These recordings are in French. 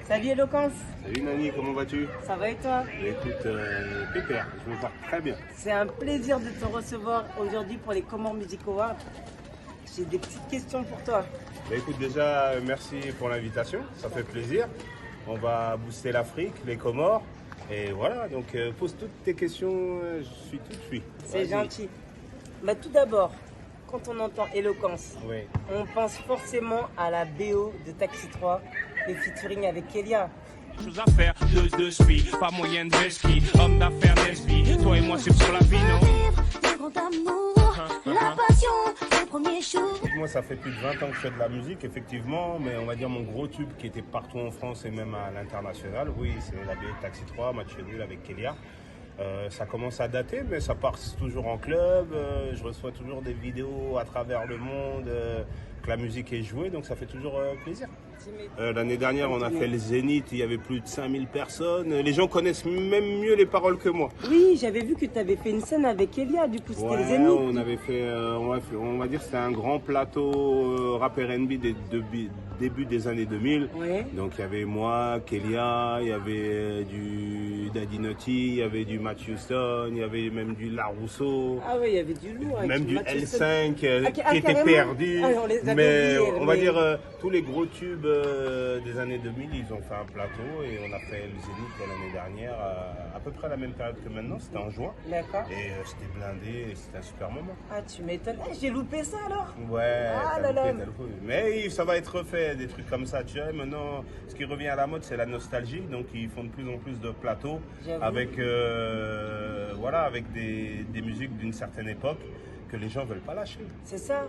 Salut Eloquence, Salut Nani, comment vas-tu? ça va et toi? Écoute, pépère, je me porte très bien. C'est un plaisir de te recevoir aujourd'hui pour les Comores Music Awards. J'ai des petites questions pour toi. Écoute, déjà, merci pour l'invitation, ça fait plaisir. On va booster l'Afrique, les Comores. Et voilà, donc pose toutes tes questions, je suis tout oui. C'est Vas-y. gentil. Bah, tout d'abord, quand on entend Eloquence, Oui. on pense forcément à la BO de Taxi 3, le featuring avec Kélia. Chose à faire, deux spies, pas moyen de vespi, homme d'affaires Nesby, toi et moi c'est pour la vie, non? Le grand amour, la passion, le premier jour. Moi, ça fait plus de 20 ans que je fais de la musique, effectivement, mais on va dire mon gros tube qui était partout en France et même à l'international, oui, c'est la BO de Taxi 3, Match nul avec Kélia. Ça commence à dater, mais ça passe toujours en club. Je reçois toujours des vidéos à travers le monde que la musique est jouée, donc ça fait toujours plaisir. L'année dernière, on a fait le Zénith, il y avait plus de 5000 personnes. Les gens connaissent même mieux les paroles que moi. Oui, j'avais vu que tu avais fait une scène avec Kélia, du coup c'était le Ouais, Zénith. on avait fait, on va dire, c'était un grand plateau rap R&B début des années 2000. Ouais. Donc il y avait moi, Kélia, il y avait du Daddy Naughty, il y avait du Matt Houston, il y avait même du La Rousseau. Ah oui, il y avait du lourd. avec Même du Mathieu L5 Ston. qui était carrément. perdu. Ah, on les avait Mais oubliés, on va mais- dire tous les gros tubes des années 2000, ils ont fait un plateau et on a fait le Zénith l'année dernière à peu près à la même période que maintenant, c'était en juin. D'accord. Et c'était blindé et c'était un super moment. Ah, tu m'étonnes. Ah, j'ai loupé ça alors. Ouais, Ah t'as là là. loupé, t'as loupé. Mais ça va être refait, des trucs comme ça. Tu vois, maintenant, ce qui revient à la mode, c'est la nostalgie. Donc, ils font de plus en plus de plateaux J'avoue. avec, voilà, avec des musiques d'une certaine époque que les gens veulent pas lâcher. C'est ça.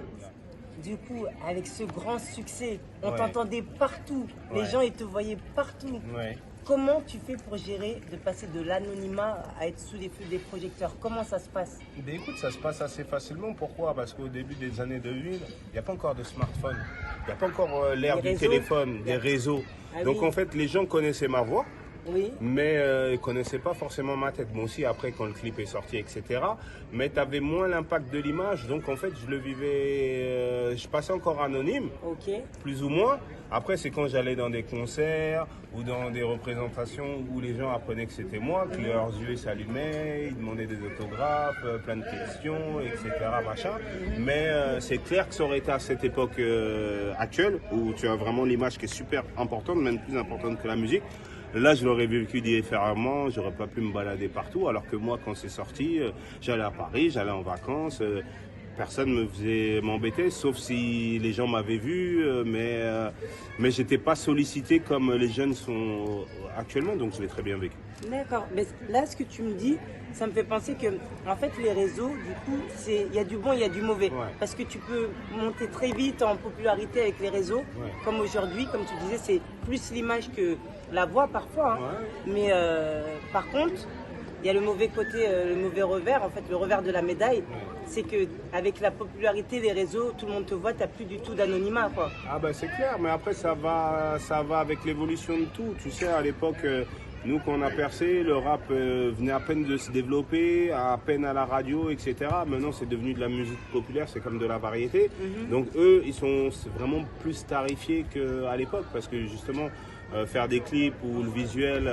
Du coup, avec ce grand succès, on Ouais. t'entendait partout. Les Ouais. gens, ils te voyaient partout. Ouais. Comment tu fais pour gérer de passer de l'anonymat à être sous les feux des projecteurs? Comment ça se passe? Ben écoute, ça se passe assez facilement. Pourquoi? Parce qu'au début des années 2000, il n'y a pas encore de smartphone. Il n'y a pas encore l'ère Des du réseaux. téléphone, des réseaux. Ah Donc oui. en fait, les gens connaissaient ma voix. Oui. Mais ils ne connaissaient pas forcément ma tête. Moi aussi, après, quand le clip est sorti, etc. Mais tu avais moins l'impact de l'image. Donc, en fait, je le vivais... je passais encore anonyme, Ok. plus ou moins. Après, c'est quand j'allais dans des concerts ou dans des représentations où les gens apprenaient que c'était moi, que leurs yeux s'allumaient, ils demandaient des autographes, plein de questions, etc. Machin. Mais c'est clair que ça aurait été à cette époque actuelle, où tu as vraiment l'image qui est super importante, même plus importante que la musique. Là, je l'aurais vécu différemment, j'aurais pas pu me balader partout, alors que moi, quand c'est sorti, j'allais à Paris, j'allais en vacances, personne me faisait m'embêter, sauf si les gens m'avaient vu, mais j'étais pas sollicité comme les jeunes sont actuellement, donc je l'ai très bien vécu. D'accord. Mais là, ce que tu me dis, ça me fait penser que, en fait, les réseaux, du coup, il y a du bon, il y a du mauvais. Ouais. Parce que tu peux monter très vite en popularité avec les réseaux. Ouais. Comme aujourd'hui, comme tu disais, c'est plus l'image que la voix parfois. Hein. Ouais. Mais par contre, il y a le mauvais côté, le mauvais revers, en fait, le revers de la médaille. C'est que avec la popularité des réseaux, tout le monde te voit, tu n'as plus du tout d'anonymat, quoi. Ah ben c'est clair, mais après ça va avec l'évolution de tout. Tu sais, à l'époque, nous quand on a percé, le rap venait à peine de se développer, à peine à la radio, etc. Maintenant c'est devenu de la musique populaire, c'est comme de la variété. Donc eux, ils sont vraiment plus tarifiés qu'à l'époque, parce que justement, faire des clips où le visuel,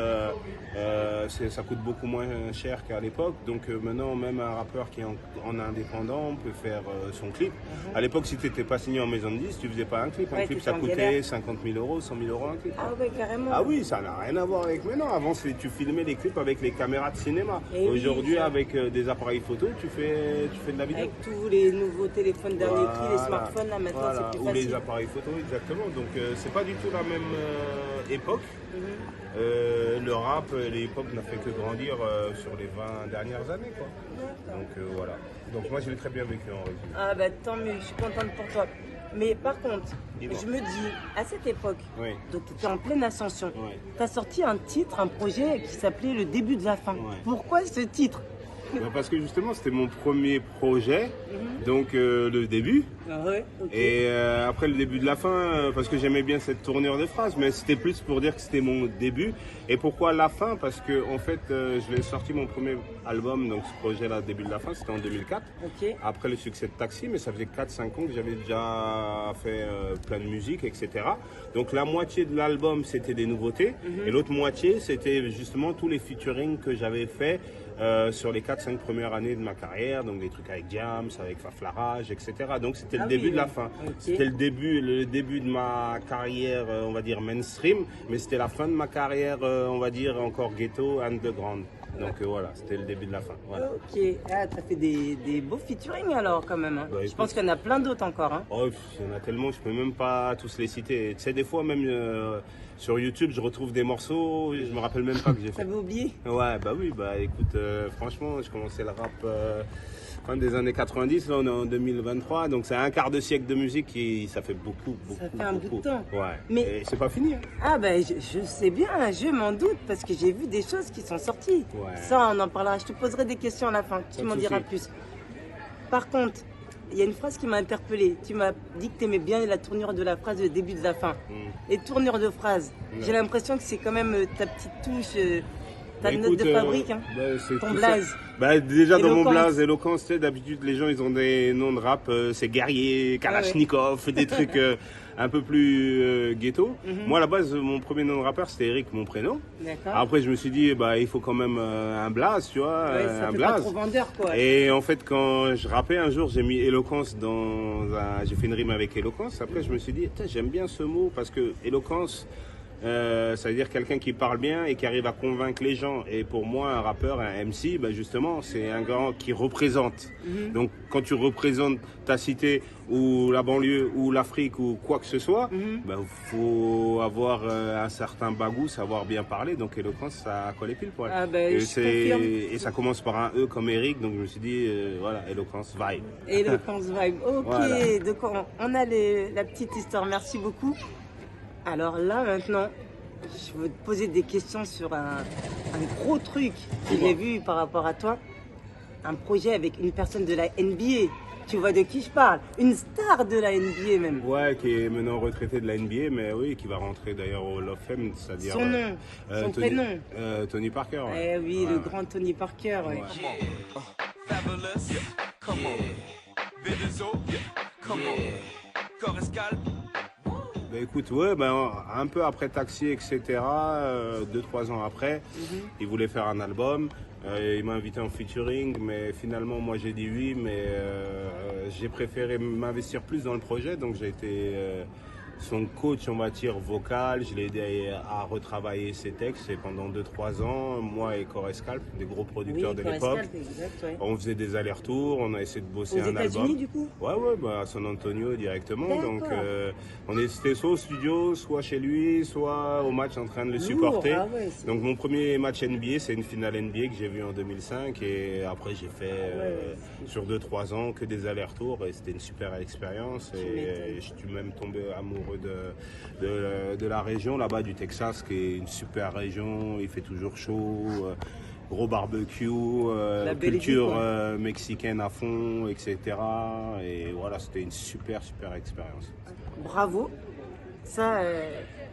ça coûte beaucoup moins cher qu'à l'époque. Donc maintenant, même un rappeur qui est en indépendant peut faire son clip. À l'époque, si tu n'étais pas signé en maison de 10, tu faisais pas un clip. Un Ouais, clip, t'étais ça en coûtait galère. 50 000 euros, 100 000 euros un clip. Ah ouais, carrément. Ah oui, ça n'a rien à voir avec maintenant. Avant, tu filmais les clips avec les caméras de cinéma. Et oui, Aujourd'hui, ça. avec des appareils photo, tu fais de la vidéo. Avec tous les nouveaux téléphones dernier cri, les smartphones, là, maintenant, Voilà, c'est plus ou facile. les appareils photo, exactement. Donc, c'est pas du tout la même époque. Le rap, l'époque n'a fait que grandir sur les 20 dernières années, quoi. Donc voilà. Donc moi je l'ai très bien vécu en résumé. Ah bah tant mieux, je suis contente pour toi. Mais par contre, Dis-moi. je me dis, à cette époque, Oui. donc tu étais en pleine ascension, Ouais. tu as sorti un titre, un projet qui s'appelait Le début de la fin. Ouais. Pourquoi ce titre? Bah, parce que justement, c'était mon premier projet, donc le début. Ah ouais, ok. Et après le début de la fin, parce que j'aimais bien cette tournure de phrase, mais c'était plus pour dire que c'était mon début. Et pourquoi la fin? Parce que en fait, je l'ai sorti mon premier album, donc ce projet-là, début de la fin, c'était en 2004. Ok. Après le succès de Taxi, mais ça faisait 4-5 ans que j'avais déjà fait plein de musique, etc. Donc la moitié de l'album, c'était des nouveautés, et l'autre moitié, c'était justement tous les featuring que j'avais fait sur les 4-5 premières années de ma carrière, donc des trucs avec Diams, avec Faflarage, etc. Donc c'était le début de la fin. Ok. C'était le début de ma carrière, on va dire mainstream, mais c'était la fin de ma carrière, on va dire encore ghetto, underground. Donc voilà, c'était le début de la fin. Voilà. Ok, ah, t'as fait des beaux featuring alors quand même. Hein. Bah, Je écoute. pense qu'il y en a plein d'autres encore. Hein. Oh, il y en a tellement, je peux même pas tous les citer. Tu sais, des fois même sur YouTube, je retrouve des morceaux, je me rappelle même pas que j'ai fait. T'avais oublié? Ouais, bah oui, bah écoute, franchement, je commençais le rap fin des années 90, là on est en 2023, donc c'est un quart de siècle de musique et ça fait beaucoup. Ça fait un bout de temps. Ouais, Mais- et c'est pas fini. Hein. Ah ben je sais bien, je m'en doute parce que j'ai vu des choses qui sont sorties. Ouais. Ça on en parlera, je te poserai des questions à la fin, tu de m'en diras souci. plus. Par contre, il y a une phrase qui m'a interpellée. Tu m'as dit que tu aimais bien la tournure de la phrase, le début de la fin. Les tournures de phrases, j'ai l'impression que c'est quand même ta petite touche, ta Bah, note écoute, de fabrique, hein. bah, c'est Ton tout ça. blaze. Bah, déjà dans mon Éloquence. blaze, éloquence, tu sais, d'habitude les gens ils ont des noms de rap, c'est guerrier, Kalachnikov, des trucs un peu plus ghetto. Moi à la base, mon premier nom de rappeur c'était Eric, mon prénom. D'accord. Après je me suis dit, bah il faut quand même un blaze, tu vois, Ouais, ça un fait pas blaze. trop vendeur quoi. Et en fait, quand je rappais un jour, j'ai mis éloquence dans un... J'ai fait une rime avec éloquence. Après, je me suis dit, j'aime bien ce mot parce que éloquence, ça veut dire quelqu'un qui parle bien et qui arrive à convaincre les gens. Et pour moi, un rappeur, un MC, bah justement, c'est un gars qui représente. Donc, quand tu représentes ta cité ou la banlieue ou l'Afrique ou quoi que ce soit, bah, faut avoir un certain bagou, savoir bien parler. Donc, éloquence, ça colle pile poil. Ah ben, et, je confirme. et ça commence par un E comme Eric, donc je me suis dit, voilà, éloquence, vibe. Éloquence vibe. Ok, Voilà. donc on a la petite histoire. Merci beaucoup. Alors là maintenant, je veux te poser des questions sur un gros truc que j'ai vu par rapport à toi. Un projet avec une personne de la NBA. Tu vois de qui je parle? Une star de la NBA même. Ouais, qui est maintenant retraité de la NBA, mais oui, qui va rentrer d'ailleurs au Hall of Fame, c'est-à-dire... Son nom, son prénom. Tony Parker. Ouais. Eh oui, Ouais, le ouais. grand Tony Parker. Ouais. Fabulous, come on. Venezo, come on. Corescal, Bah, écoute, ouais, ben, un peu après Taxi, etc., 2-3 ans après, il voulait faire un album. Il m'a invité en featuring, mais finalement, moi j'ai dit oui, mais j'ai préféré m'investir plus dans le projet, donc j'ai été son coach en matière vocale. Je l'ai aidé à retravailler ses textes et pendant 2-3 ans, moi et Corescal, des gros producteurs Oui, de Corescal, l'époque, exact, ouais. on faisait des allers-retours, on a essayé de bosser Aux un États-Unis album. du coup? Ouais, bah, à San Antonio directement. D'accord. Donc, on était soit au studio, soit chez lui, soit au match en train de le supporter. Ah ouais, c'est- Donc, mon premier match NBA, c'est une finale NBA que j'ai vue en 2005. Et après, j'ai fait sur 2-3 ans que des allers-retours. Et c'était une super expérience. Et je suis même tombé amoureux de la région là-bas, du Texas, qui est une super région. Il fait toujours chaud. Gros barbecue, La belle culture vie, quoi. mexicaine à fond, etc. Et voilà, c'était une super expérience. Bravo. Ça,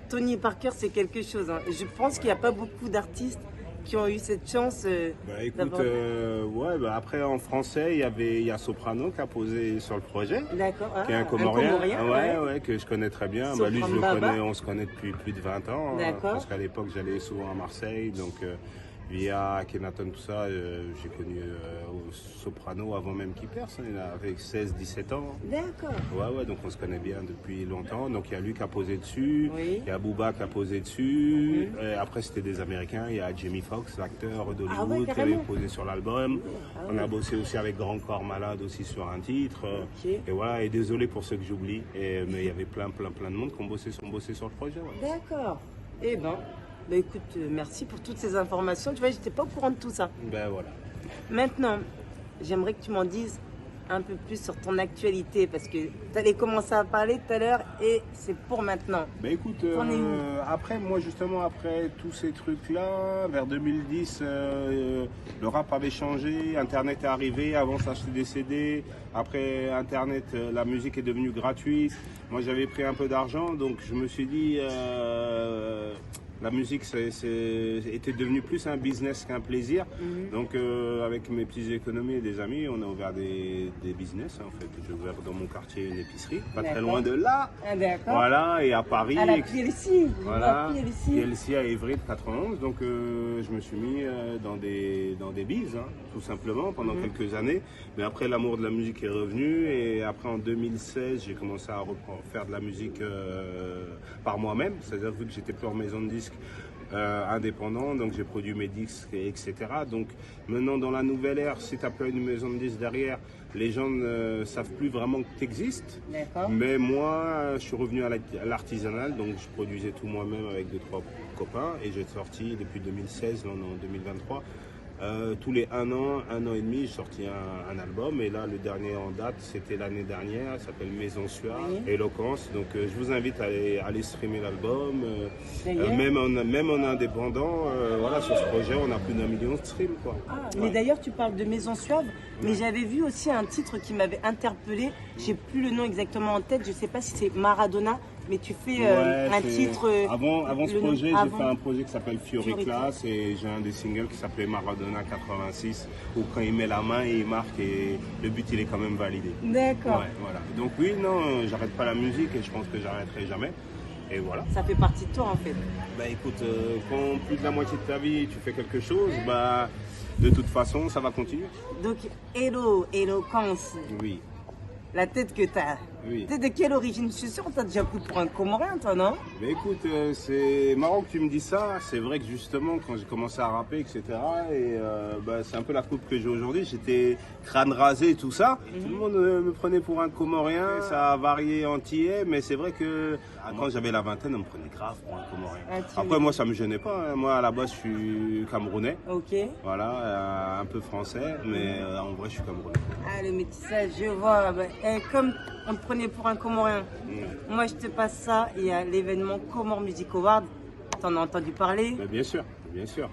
Tony Parker, c'est quelque chose. Hein. Je pense qu'il n'y a pas beaucoup d'artistes qui ont eu cette chance Bah écoute, d'avoir... ouais, bah après en français, il y a Soprano qui a posé sur le projet, D'accord. Ah, qui est un Comorien, ouais. ouais, que je connais très bien. Bah, lui, je le Sopran Baba. connais, on se connaît depuis plus de 20 ans. D'accord. Parce qu'à l'époque, j'allais souvent à Marseille, donc via Kenaton, tout ça, j'ai connu Soprano avant même qu'il perce. Il avait 16-17 ans. D'accord. Ouais, donc on se connaît bien depuis longtemps. Donc il y a lui qui a posé dessus, Oui. il y a Booba qui a posé dessus. Et après c'était des Américains, il y a Jamie Foxx, l'acteur d'Hollywood, Ah ouais, qui carrément. avait posé sur l'album. Ah On ouais. a bossé aussi avec Grand Corps Malade aussi sur un titre. Ok. Et voilà, et désolé pour ceux que j'oublie. Mais il y avait plein de monde qui ont bossé sur le projet. Ouais. D'accord. Eh ben, bah écoute, merci pour toutes ces informations. Tu vois, j'étais pas au courant de tout ça. Ben voilà. Maintenant, j'aimerais que tu m'en dises un peu plus sur ton actualité parce que tu allais commencer à parler tout à l'heure et c'est pour maintenant. Ben écoute, T'en es où après moi justement après tous ces trucs-là, vers 2010, le rap avait changé, Internet est arrivé, avant ça achetait des CD, après Internet la musique est devenue gratuite, moi j'avais pris un peu d'argent donc je me suis dit la musique était devenue plus un business qu'un plaisir. Donc avec mes petites économies et des amis, on a ouvert des business en fait. J'ai ouvert dans mon quartier une épicerie, pas très loin de là. Ah, d'accord. Voilà, et à Paris. À la PLC. Voilà, PLC. PLC à Évry de 91. Donc je me suis mis dans des bises, hein, tout simplement, pendant quelques années. Mais après, l'amour de la musique est revenu. Et après, en 2016, j'ai commencé à faire de la musique par moi-même. C'est-à-dire vu que j'étais plus en maison de disques indépendant, donc j'ai produit mes disques, etc. Donc maintenant, dans la nouvelle ère, si tu n'as pas une maison de disques derrière, les gens ne savent plus vraiment que tu existes. D'accord. Mais moi, je suis revenu à l'artisanal, donc je produisais tout moi-même avec 2-3 copains et j'ai sorti depuis 2016, là on est en 2023. Tous les un an et demi, j'ai sorti un album et là le dernier en date c'était l'année dernière, ça s'appelle Maison Suave, Éloquence. Donc je vous invite à aller streamer l'album, même en indépendant, voilà, sur ce projet on a plus d'1 million de streams quoi. Mais d'ailleurs tu parles de Maison Suave, mais j'avais vu aussi un titre qui m'avait interpellé, j'ai plus le nom exactement en tête, je sais pas si c'est Maradona, mais tu fais un titre... Avant ce projet, j'ai fait un projet qui s'appelle Fiori Class et j'ai un des singles qui s'appelait Maradona 86 où quand il met la main, il marque et le but il est quand même validé. D'accord. Ouais, voilà. Donc oui, non, j'arrête pas la musique et je pense que j'arrêterai jamais. Et voilà. Ça fait partie de toi en fait. Bah écoute, quand plus de la moitié de ta vie tu fais quelque chose, bah de toute façon ça va continuer. Donc Éloquence. Oui. La tête que t'as. Oui. T'es de quelle origine? Je suis sûr que t'as déjà pris pour un Comorien, toi, non? Mais écoute, c'est marrant que tu me dis ça. C'est vrai que justement, quand j'ai commencé à rapper, etc., et c'est un peu la coupe que j'ai aujourd'hui. J'étais crâne rasé et tout ça. Tout le monde me prenait pour un Comorien. Ça a varié antillais, mais c'est vrai que quand j'avais la vingtaine, on me prenait grave pour un Comorien. Après, moi, ça me gênait pas. Hein. Moi, à la base, je suis Camerounais. Ok. Voilà, un peu français, mais en vrai, je suis Camerounais. Ah, le métissage, je vois. Comme on te prenait pour un Comorien. Moi, je te passe ça. Il y a l'événement Comore Music Award. T'en as entendu parler? Mais bien sûr, bien sûr.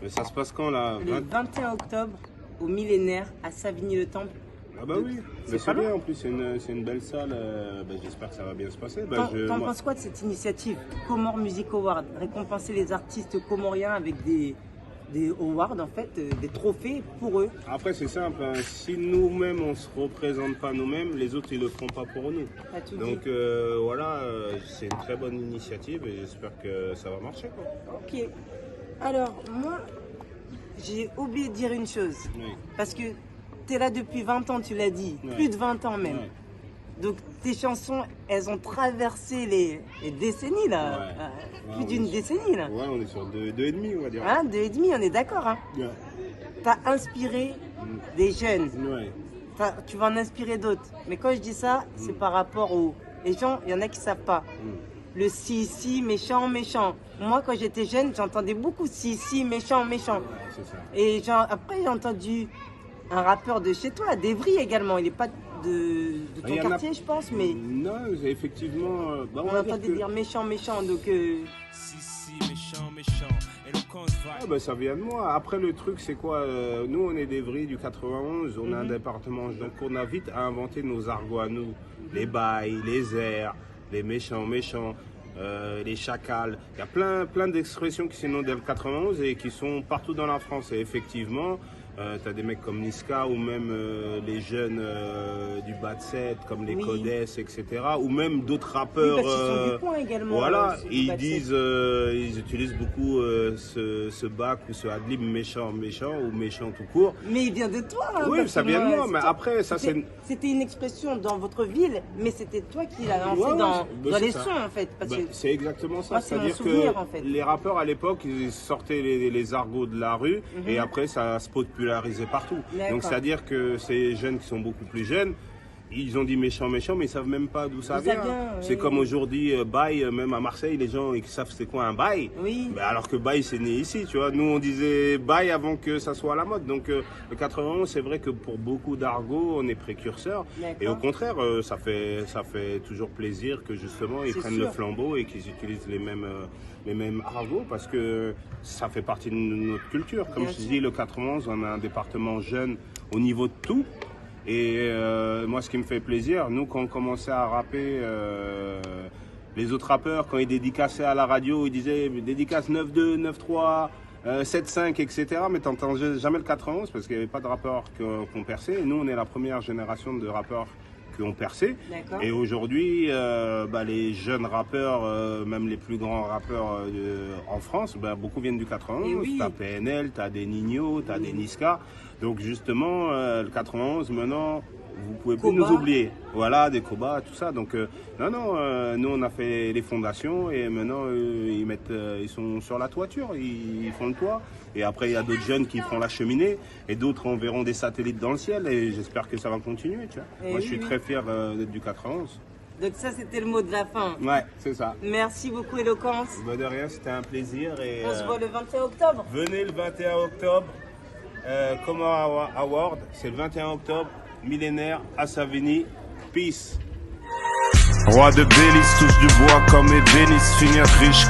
Mais ça se passe quand là? Le 21 octobre, au Millénaire, à Savigny-le-Temple. Ah bah oui, mais c'est bien en plus, c'est une belle salle. J'espère que ça va bien se passer. T'en penses quoi de cette initiative Comore Music Award? Récompenser les artistes comoriens avec des awards, en fait, des trophées pour eux. Après, c'est simple, hein. Si nous-mêmes, on ne se représente pas nous-mêmes, les autres, ils ne le feront pas pour nous. Donc voilà, c'est une très bonne initiative et j'espère que ça va marcher, quoi. Ok. Alors, moi, j'ai oublié de dire une chose. Oui. Parce que tu es là depuis 20 ans, tu l'as dit. Ouais. Plus de 20 ans même. Ouais. Donc, tes chansons, elles ont traversé les décennies, là. Ouais. Plus d'une décennie, là. Ouais, on est sur deux et demi, on va dire. Hein, 2,5, on est d'accord, hein. Ouais. T'as inspiré des jeunes. Ouais. Tu vas en inspirer d'autres. Mais quand je dis ça, c'est par rapport aux... Les gens, il y en a qui ne savent pas. Le si, méchant, méchant. Moi, quand j'étais jeune, j'entendais beaucoup si, méchant, méchant. Ouais, c'est ça. Et après, j'ai entendu un rappeur de chez toi, d'Evry également. Il n'est pas de ton quartier, je pense, mais... Non, effectivement... on entendait dire méchant, méchant, donc... Si, méchant, méchant. Éloquence, Ah ça vient de moi. Après, le truc, c'est quoi? Nous, on est d'Evry, du 91, on a un département. Donc, on a vite à inventer nos argots à nous. Les bails, les airs, les méchants, les chacals. Il y a plein d'expressions qui sont nées dans le 91 et qui sont partout dans la France. Et effectivement, tu as des mecs comme Niska ou même les jeunes du Bad Set, comme les Codes, etc. Ou même d'autres rappeurs. Oui, parce qu'ils sont du coin également. Voilà, ils disent, ils utilisent beaucoup ce bac ou ce adlib méchant ou méchant tout court. Mais il vient de toi. Hein, oui, ça vient de moi, mais après, ça c'est... C'était une expression dans votre ville, mais c'était toi qui l'as lancé dans les sons, en fait. C'est exactement ça. C'est-à-dire que en fait. les rappeurs, à l'époque, ils sortaient les argots de la rue, et après, ça se popularisait partout. Donc, c'est-à-dire que ces jeunes qui sont beaucoup plus jeunes, ils ont dit méchant, méchant, mais ils savent même pas d'où ça D'où ça vient. vient, C'est oui. comme aujourd'hui, bail, même à Marseille, les gens ils savent c'est quoi un bail. Oui. Ben, alors que bail c'est né ici, tu vois. Nous on disait bail avant que ça soit à la mode. Donc le 91, c'est vrai que pour beaucoup d'argot, on est précurseur. D'accord. Et au contraire, ça fait toujours plaisir que justement ils C'est prennent sûr. le flambeau et qu'ils utilisent les mêmes argots parce que ça fait partie de notre culture. Comme Bien je sûr. dis, le 91, on a un département jeune au niveau de tout. Et moi, ce qui me fait plaisir, nous, quand on commençait à rapper, les autres rappeurs, quand ils dédicaçaient à la radio, ils disaient dédicace 9-2, 9-3, 7-5, etc. Mais t'entends jamais le 91 parce qu'il n'y avait pas de rappeurs qu'on perçait. Et nous, on est la première génération de rappeurs qui ont percé. D'accord. Et aujourd'hui, les jeunes rappeurs, même les plus grands rappeurs en France, beaucoup viennent du 91. Et oui. T'as PNL, t'as des Nino, t'as des Niska. Donc justement, le 91, maintenant, vous pouvez plus Koba. nous oublier. Voilà, des Koba, tout ça. Donc nous on a fait les fondations et maintenant ils sont sur la toiture, ils font le toit. Et après il y a d'autres jeunes qui feront la cheminée et d'autres enverront des satellites dans le ciel et j'espère que ça va continuer. Tu vois. Et Moi oui, je suis oui. très fier d'être du 91. Donc ça, c'était le mot de la fin. Ouais, c'est ça. Merci beaucoup, Éloquence. Bah, de rien, c'était un plaisir et On se voit le 21 octobre. venez le 21 octobre. Como Award, c'est le 21 octobre, millénaire à Savigny. Peace. Roi de Bélis, touche du bois comme Ébénis, finir riche